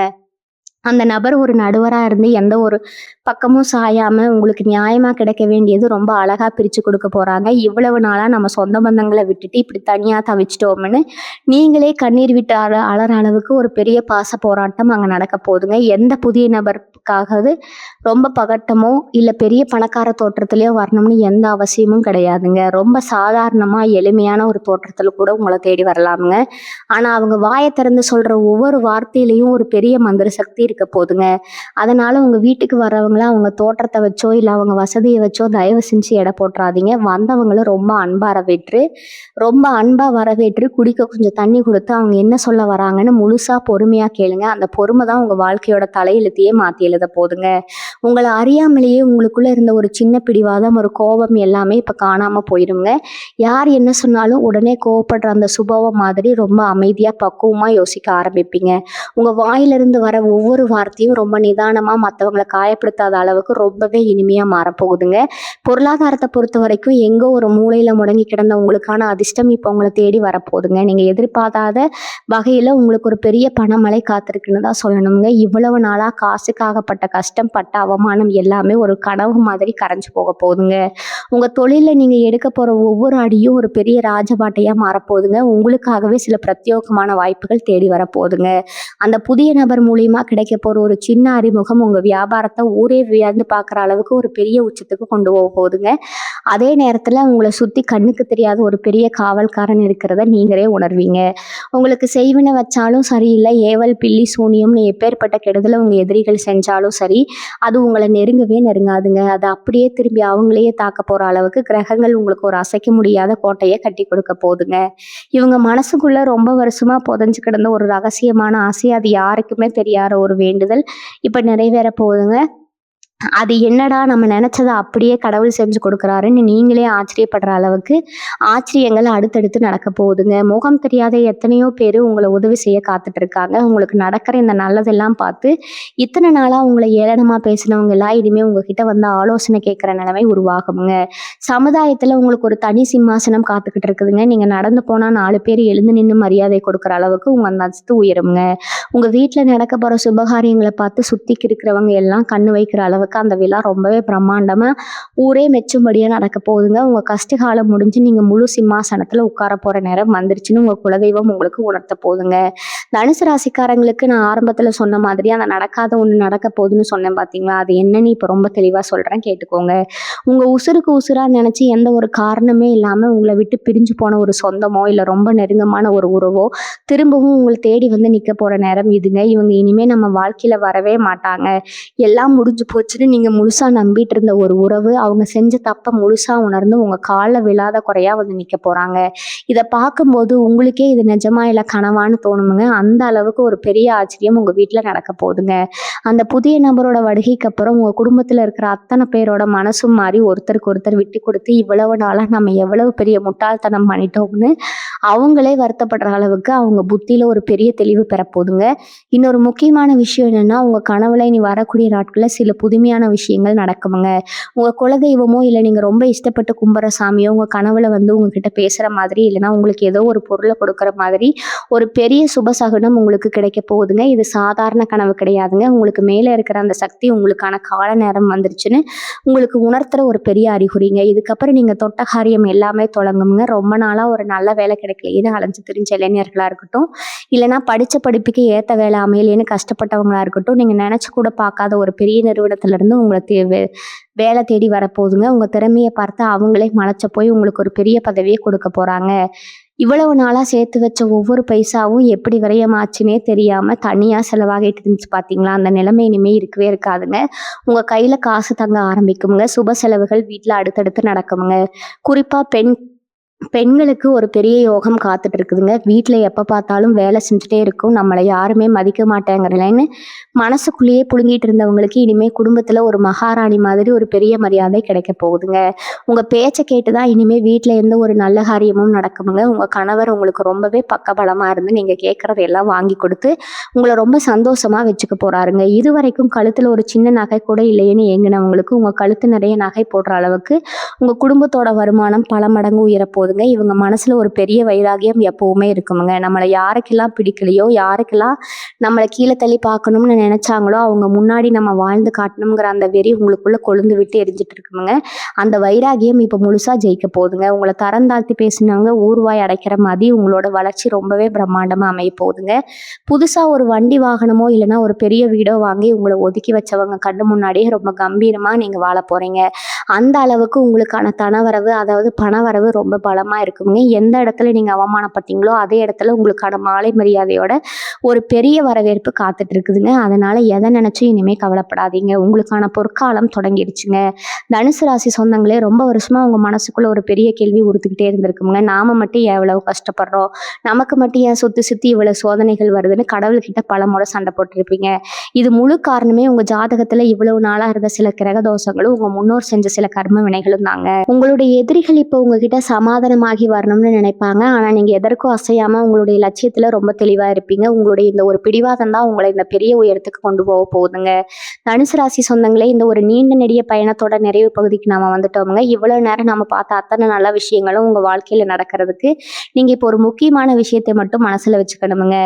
அந்த நபர் ஒரு நடுவரா இருந்து எந்த ஒரு பக்கமும் சாயாம உங்களுக்கு நியாயமா கிடைக்க வேண்டியது ரொம்ப அழகா பிரிச்சு கொடுக்க போறாங்க. இவ்வளவு நாளா நம்ம சொந்த பந்தங்களை விட்டுட்டு இப்படி தனியா தவிச்சிட்டோம்னு நீங்களே கண்ணீர் விட்டு அலற அளவுக்கு ஒரு பெரிய பாச போராட்டம் அங்க நடக்க போகுதுங்க. எந்த புதிய நபருக்காவது ரொம்ப பகட்டமோ இல்ல பெரிய பணக்கார தோற்றத்திலயோ வரணும்னு எந்த அவசியமும் கிடையாதுங்க. ரொம்ப சாதாரணமா எளிமையான ஒரு தோற்றத்துல கூட உங்களை தேடி வரலாமுங்க. ஆனா அவங்க வாயை திறந்து சொல்ற ஒவ்வொரு வார்த்தையிலையும் ஒரு பெரிய மந்திர சக்தி இருக்க போதுங்க. அதனால உங்க வீட்டுக்கு வர்றவங்கள அவங்க தோற்றத்தை வச்சோ இல்ல அவங்க வசதியை வச்சோ தயவு செஞ்சு எடை போட்டுறாதீங்க. வந்தவங்கள ரொம்ப அன்பா வரவேற்று குடிக்க கொஞ்சம் தண்ணி கொடுத்து அவங்க என்ன சொல்ல வராங்கன்னு முழுசா பொறுமையா கேளுங்க. அந்த பொறுமை தான் உங்க வாழ்க்கையோட தலையெழுத்தையே மாத்தி எழுத போதுங்க. உங்களை அறியாமலேயே உங்களுக்குள்ள இருந்த ஒரு சின்ன பிடிவாதம், ஒரு கோபம் எல்லாமே இப்ப காணாம போயிருங்க. யார் என்ன சொன்னாலும் உடனே கோவப்படுற அந்த சுபாவம் மாதிரி ரொம்ப அமைதியா பக்குவமா யோசிக்க ஆரம்பிப்பீங்க. உங்க வாயிலிருந்து வர ஒவ்வொரு வார்த்தையும் ரொம்ப நிதானமா மற்றவங்களை காயப்படுத்தாத அளவுக்கு ரொம்பவே இனிமையா மாறப்போகுதுங்க. பொருளாதாரத்தை பொறுத்த வரைக்கும் எங்கோ ஒரு மூலையில முடங்கி கிடந்த உங்களுக்கான அதிர்ஷ்டம் இப்போ உங்களை தேடி வரப்போகுதுங்க. நீங்க எதிர்பார்க்காத வகையில உங்களுக்கு ஒரு பெரிய பணமழை காத்திருக்குன்னு தான் சொல்லணுங்க. இவ்வளவு நாளா காசுக்காகப்பட்ட கஷ்டம், பட்ட அவமானம் எல்லாமே ஒரு கனவு மாதிரி கரைஞ்சு போக போகுதுங்க. உங்க தொழில நீங்க எடுக்க போற ஒவ்வொரு அடியும் ஒரு பெரிய ராஜபாட்டையா மாறப்போகுதுங்க. உங்களுக்காகவே சில பிரத்யேகமான வாய்ப்புகள் தேடி வரப்போகுதுங்க. அந்த புதிய நபர் மூலியமா கிடைக்க போற ஒரு சின்ன அறிமுகம் உங்க வியாபாரத்தை ஊரே வியந்து பார்க்குற அளவுக்கு ஒரு பெரிய உச்சத்துக்கு கொண்டு போக போகுதுங்க. அதே நேரத்துல உங்களை சுத்தி கண்ணுக்கு தெரியாத ஒரு பெரிய காவல்காரன் இருக்கிறத நீங்களே உணர்வீங்க. உங்களுக்கு செய்வினை வச்சாலும் சரியில்லை, ஏவல் பில்லி சூனியம்னு எப்பேற்பட்ட கெடுதலை உங்க எதிரிகள் செஞ்சாலும் சரி, அது உங்களை நெருங்கவே நெருங்காதுங்க. அது அப்படியே திரும்பி அவங்களையே தாக்க போற அளவுக்கு கிரகங்கள் உங்களுக்கு ஒரு அசைக்க முடியாத கோட்டையை கட்டி கொடுக்க போகுதுங்க. இவங்க மனசுக்குள்ள ரொம்ப வருஷமா புதைஞ்சு கிடந்த ஒரு ரகசியமான ஆசை, அது யாருக்குமே தெரியாத ஒரு வேண்டுதல் இப்ப நிறைவேற போகுதுங்க. அது என்னடா நம்ம நினைச்சத அப்படியே கடவுள் செஞ்சு கொடுக்குறாருன்னு நீங்களே ஆச்சரியப்படுற அளவுக்கு ஆச்சரியங்கள் அடுத்தடுத்து நடக்க போகுதுங்க. முகம் தெரியாத எத்தனையோ பேர் உங்களை உதவி செய்ய காத்துட்டு இருக்காங்க. உங்களுக்கு நடக்கிற இந்த நல்லதெல்லாம் பார்த்து இத்தனை நாளா உங்களை ஏளனமா பேசினவங்க எல்லாம் இனிமே உங்ககிட்ட வந்து ஆலோசனை கேட்குற நிலைமை உருவாகுங்க. சமுதாயத்துல உங்களுக்கு ஒரு தனி சிம்மாசனம் காத்துக்கிட்டு இருக்குதுங்க. நீங்க நடந்து போனா 4 பேர் எழுந்து நின்று மரியாதை கொடுக்குற அளவுக்கு உங்க அந்தஸ்து உயருங்க. உங்க வீட்டுல நடக்க போற சுபகாரியங்களை பார்த்து சுத்திக்கு இருக்கிறவங்க எல்லாம் கண்ணு வைக்கிற அளவுக்கு அந்த விழா ரொம்பவே பிரம்மாண்டமா ஊரே மெச்சும்படியா நடக்க போகுதுங்க. உங்க கஷ்டகாலம் முடிஞ்சு நீங்க முழு சிம்மாசனத்துல உட்கார போற நேரம் வந்துருச்சுன்னு உங்க குலதெய்வம் உங்களுக்கு உணர்த்த போகுதுங்க. தனுசு ராசிக்காரங்களுக்கு நான் ஆரம்பத்துல சொன்ன மாதிரி அந்த நடக்காத ஒண்ணு நடக்க போகுதுன்னு சொன்னேன் பாத்தீங்களா, அது என்னன்னு இப்ப ரொம்ப தெளிவா சொல்றேன், கேட்டுக்கோங்க. உங்க உசுருக்கு உசுரா நினைச்சு எந்த ஒரு காரணமே இல்லாம உங்களை விட்டு பிரிஞ்சு போன ஒரு சொந்தமோ இல்ல ரொம்ப நெருங்கமான ஒரு உறவோ திரும்பவும் உங்களை தேடி வந்து நிக்க போற நேரம் இதுங்க. இவங்க இனிமே நம்ம வாழ்க்கையில வரவே மாட்டாங்க, எல்லாம் முடிஞ்சு போச்சுன்னு நீங்க முழுசா நம்பிட்டு இருந்த ஒரு உறவு அவங்க செஞ்ச தப்ப முழுசா உணர்ந்து உங்க காலில் விழாத குறையா வந்து நிக்க போறாங்க. இதை பார்க்கும்போது உங்களுக்கே இது நிஜமா இல்லை கனவான்னு தோணுமுங்க. அந்த அளவுக்கு ஒரு பெரிய ஆச்சரியம் உங்க வீட்டுல நடக்க போகுதுங்க. அந்த புதிய நபரோட வருகைக்கு அப்புறம் உங்க குடும்பத்துல இருக்கிற அத்தனை பேரோட மனசும் மாறி ஒருத்தருக்கு ஒருத்தர் விட்டு கொடுத்து இவ்வளவு நாளா நம்ம எவ்வளவு பெரிய முட்டாள்தனம் பண்ணிட்டோம்னு அவங்களே வருத்தப்படுற அளவுக்கு அவங்க புத்தியில ஒரு பெரிய தெளிவு பெறப்போகுதுங்க. இன்னொரு முக்கியமான விஷயம் என்னன்னா, உங்க கனவுல இனி வரக்கூடிய நாட்கள்ல சில புதுமையான விஷயங்கள் நடக்குமுங்க. உங்க குலதெய்வமோ இல்லை நீங்க ரொம்ப இஷ்டப்பட்டு கும்புற சாமியோ உங்க கனவுல வந்து உங்ககிட்ட பேசுற மாதிரி இல்லைன்னா உங்களுக்கு ஏதோ ஒரு பொருளை கொடுக்குற மாதிரி ஒரு பெரிய சுபசகுனம் உங்களுக்கு கிடைக்க போகுதுங்க. இது சாதாரண கனவு கிடையாதுங்க. உங்களுக்கு மேலே இருக்கிற அந்த சக்தி உங்களுக்கான கால நேரம் வந்துருச்சுன்னு உங்களுக்கு உணர்த்துற ஒரு பெரிய அறிகுறிங்க. இதுக்கப்புறம் நீங்க தொட்ட காரியம் எல்லாமே தொடங்குங்க. ரொம்ப நாளா ஒரு நல்ல வேலை கிடைக்கலையேன்னு அலைஞ்சு திரிஞ்ச இளைஞர்களா இருக்கட்டும், இல்லைன்னா படிச்ச படிப்புக்கு ஏத்த வேலை அமையலேன்னு கஷ்டப்பட்டவங்களா இருக்கட்டும், நீங்க நினைச்சு கூட பார்க்காத ஒரு பெரிய நிறுவனத்துல இருந்து உங்களை வேலை தேடி வரப்போகுதுங்க. உங்க திறமையை பார்த்து அவங்களே மலைச்ச போய் உங்களுக்கு ஒரு பெரிய பதவியை கொடுக்க போறாங்க. இவ்வளவு நாளா சேர்த்து வச்ச ஒவ்வொரு பைசாவும் எப்படி விரயமாச்சுன்னே தெரியாம தனியா செலவாகிட்டு இருந்துச்சு பாத்தீங்களா, அந்த நிலைமை இனிமே இருக்கவே இருக்காதுங்க. உங்க கையில காசு தங்க ஆரம்பிக்குங்க. சுப செலவுகள் வீட்டுல அடுத்தடுத்து நடக்குங்க. குறிப்பா பெண்களுக்கு ஒரு பெரிய யோகம் காத்துட்டு இருக்குதுங்க. வீட்டில் எப்போ பார்த்தாலும் வேலை செஞ்சுட்டே இருக்கும், நம்மளை யாருமே மதிக்க மாட்டேங்கிறலன்னு மனசுக்குள்ளேயே புழுங்கிட்டு இருந்தவங்களுக்கு இனிமேல் குடும்பத்தில் ஒரு மகாராணி மாதிரி ஒரு பெரிய மரியாதை கிடைக்க போகுதுங்க. உங்கள் பேச்சை கேட்டு தான் இனிமேல் வீட்டில் எந்த ஒரு நல்ல காரியமும் நடக்குமுங்க. உங்கள் கணவர் உங்களுக்கு ரொம்பவே பக்கபலமாக இருந்து நீங்கள் கேட்குறதையெல்லாம் வாங்கி கொடுத்து உங்களை ரொம்ப சந்தோஷமாக வச்சுக்க போகிறாருங்க. இது வரைக்கும் கழுத்தில் ஒரு சின்ன நகை கூட இல்லையேன்னு ஏங்கினவங்களுக்கு உங்கள் கழுத்து நிறைய நகை போடுற அளவுக்கு உங்கள் குடும்பத்தோட வருமானம் பல மடங்கு உயரப்போகுது. இவங்க மனசுல ஒரு பெரிய வைராகியம் எப்பவுமே இருக்குமுங்க. நம்மளை யாருக்கெல்லாம் பிடிக்கலையோ, யாருக்கெல்லாம் நம்மளை கீழே தள்ளி பார்க்கணும்னு நினைச்சாங்களோ அவங்க முன்னாடி நம்ம வாழ்ந்து காட்டணுங்கிற அந்த வெறி உங்களுக்குள்ள கொழுந்து விட்டு எரிஞ்சிட்டு இருக்குமுங்க. அந்த வைராகியம் இப்போ முழுசா ஜெயிக்க போகுதுங்க. உங்களை தரம் தாழ்த்தி பேசினவங்க ஊர்வாய் அடைக்கிற மாதிரி உங்களோட வளர்ச்சி ரொம்பவே பிரம்மாண்டமா அமைய போகுதுங்க. புதுசா ஒரு வண்டி வாகனமோ இல்லைன்னா ஒரு பெரிய வீடோ வாங்கி உங்களை ஒதுக்கி வச்சவங்க கண்ணு முன்னாடியே ரொம்ப கம்பீரமா நீங்க வாழ போறீங்க. அந்த அளவுக்கு உங்களுக்கான தனவரவு, அதாவது பணவரவு ரொம்ப பலமா இருக்குங்க. எந்த இடத்துல நீங்க அவமானப்பட்டீங்களோ அதே இடத்துல உங்களுக்கான மாலை மரியாதையோட ஒரு பெரிய வரவேற்பு காத்துட்டு இருக்குதுங்க. அதனால எதை நினைச்சும் இனிமே கவலைப்படாதீங்க. உங்களுக்கான பொற்காலம் தொடங்கிடுச்சுங்க. தனுசு ராசி சொந்தங்களே, ரொம்ப வருஷமா உங்க மனசுக்குள்ள ஒரு பெரிய கேள்வி உறுத்துக்கிட்டே இருந்திருக்குங்க. நாம மட்டும் எவ்வளவு கஷ்டப்படுறோம், நமக்கு மட்டும் ஏன் சுத்தி சுத்தி இவ்வளவு சோதனைகள் வருதுன்னு கடவுள்கிட்ட பல முறை சண்டை போட்டிருப்பீங்க. இது முழு காரணமே உங்க ஜாதகத்துல இவ்வளவு நாளா இருந்த சில கிரக தோஷங்களும் உங்க முன்னோர் செஞ்ச சில கர்ம வினைகளும் தாங்க. உங்களுடைய எதிரிகள் இப்போ உங்ககிட்ட சமாதானமாகி வரணும்னு நினைப்பாங்க. ஆனா நீங்க எதற்கும் அசையாம உங்களுடைய லட்சியத்துல ரொம்ப தெளிவா இருப்பீங்க. உங்களுடைய இந்த ஒரு பிடிவாதம் தான் உங்களை இந்த பெரிய உயரத்துக்கு கொண்டு போக போகுதுங்க. தனுசு ராசி சொந்தங்களே, இந்த ஒரு நீண்ட நெடிய பயணத்தோட நிறைவு பகுதிக்கு நாம வந்துட்டோமுங்க. இவ்வளவு நேரம் நம்ம பார்த்த அத்தனை நல்ல விஷயங்களும் உங்க வாழ்க்கையில நடக்கிறதுக்கு நீங்க இப்போ ஒரு முக்கியமான விஷயத்தை மட்டும் மனசுல வச்சுக்கணுமுங்க.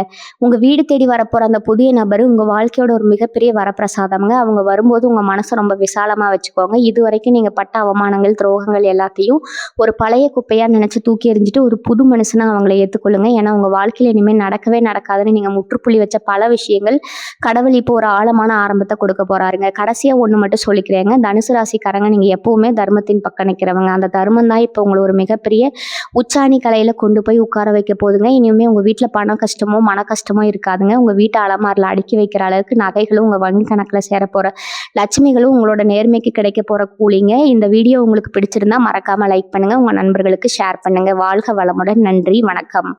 உங்க வீடு தேடி வரப்போற அந்த புதிய நபர் உங்க வாழ்க்கையோட ஒரு மிகப்பெரிய வரப்பிரசாதம்ங்க. அவங்க வரும்போது உங்க மனசை ரொம்ப விசாலமா வச்சுக்கோங்க. இது வரைக்கும் நீங்க பட்ட அவமானங்கள், துரோகங்கள் எல்லாத்தையும் ஒரு பழைய குப்பையா நினைச்சு தூக்கி எறிஞ்சிட்டு ஒரு புது மனுஷனா அவங்களை ஏற்றுக்கொள்ளுங்க. ஏன்னா உங்க வாழ்க்கையில இனிமேல் நடக்கவே நடக்காதுன்னு நீங்க முற்றுப்புள்ளி வச்ச பல விஷயங்கள் கடவுள் இப்போ ஒரு ஆழமான ஆரம்பத்தை கொடுக்க போறாருங்க. கடைசியா ஒண்ணு மட்டும் சொல்லிக்கிறேங்க, தனுசு ராசிக்காரங்க நீங்க எப்பவுமே தர்மத்தின் பக்கம் நிற்கிறவங்க. அந்த தர்மம் தான் இப்போ உங்களை ஒரு மிகப்பெரிய உச்சாணி கலையில கொண்டு போய் உட்கார வைக்க போகுதுங்க. இனிமே உங்க வீட்டுல பண கஷ்டமோ மன கஷ்டமோ இருக்காதுங்க. உங்க வீட்டு அலமாரில் அடுக்கி வைக்கிற அளவுக்கு நகைகளும் உங்க வங்கி கணக்குல சேர போற லட்சுமிகளும் உங்களோட நேர்மைக்கு கிடைக்க போற கூலிங்க. இந்த வீடியோ உங்களுக்கு பிடிச்சிருந்தா மறக்காம லைக் பண்ணுங்க, உங்க நண்பர்களுக்கு ஷேர் பண்ணுங்க. வாழ்க வளமுடன். நன்றி, வணக்கம்.